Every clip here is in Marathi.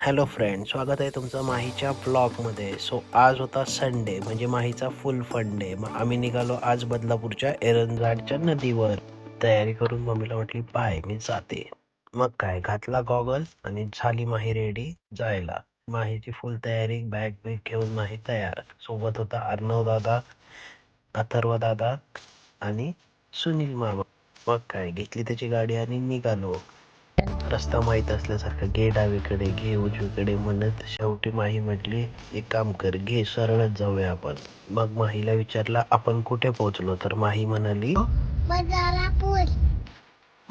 हॅलो फ्रेंड, स्वागत आहे तुमचं माहीच्या ब्लॉगमध्ये. सो आज होता संडे, म्हणजे माहीचा फुल फन डे. मग आम्ही निघालो आज बदलापूरच्या एरंजाडच्या नदीवर. तयारी करून मम्मीला म्हटली बाय, मी जाते. मग काय, घातला गॉगल आणि झाली माही रेडी जायला. माहीची फुल तयारी, बॅग बिग घेऊन माही तयार. सोबत होता अर्णव दादा, अथर्व दादा आणि सुनील मामा. मग काय, घेतली त्याची गाडी आणि निघालो. रस्ता माहीत असल्यासारखं घे डावीकडे, घे उजवीकडे म्हणत शेवटी माही म्हटली एक काम कर, घे सरळच जाऊया आपण. मग माहीला विचारला आपण कुठे पोहोचलो, तर माही म्हणाली बदलापूर.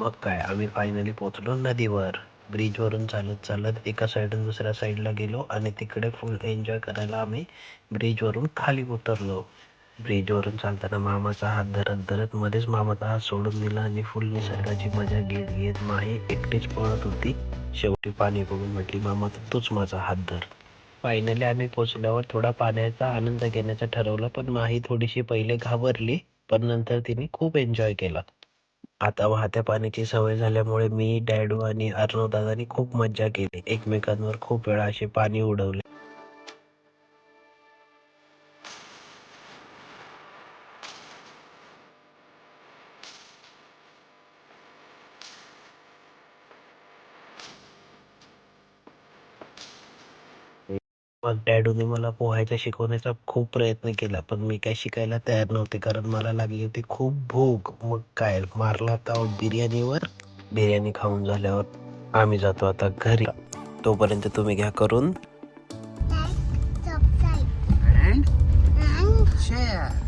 मग काय, आम्ही फायनली पोहोचलो नदीवर. ब्रिज वरून चालत चालत एका साईडून दुसऱ्या साईडला गेलो आणि तिकडे फुल एन्जॉय करायला आम्ही ब्रिज वरून खाली उतरलो. ब्रिज वरून चालताना मामाचा हात धरत धरत मध्येच मामाचा हात सोडून दिला आणि फुल निसर्गाची मजा घेत घेत माही एकटीच पळत होती. शेवटी पाणी बघून म्हटली मामा तूच माझा हात धर. फायनली आम्ही पोचल्यावर थोडा पाण्याचा आनंद घेण्याचं ठरवलं, पण माही थोडीशी पहिले घाबरली, पण नंतर तिने खूप एन्जॉय केला. आता वाहत्या पाण्याची सवय झाल्यामुळे मी, डॅडू आणि अर्णव दादानी खूप मज्जा केली. एकमेकांवर खूप वेळा असे पाणी उडवले. मग डॅडूने मला पोहायचं शिकवण्याचा खूप प्रयत्न केला, पण मी काय शिकायला तयार नव्हते, कारण मला लागली होती खूप भूक. मग काय, मारला ताव बिर्याणीवर. बिर्याणी खाऊन झाल्यावर आम्ही जातो आता घरी. तोपर्यंत तुम्ही घ्या करून and share.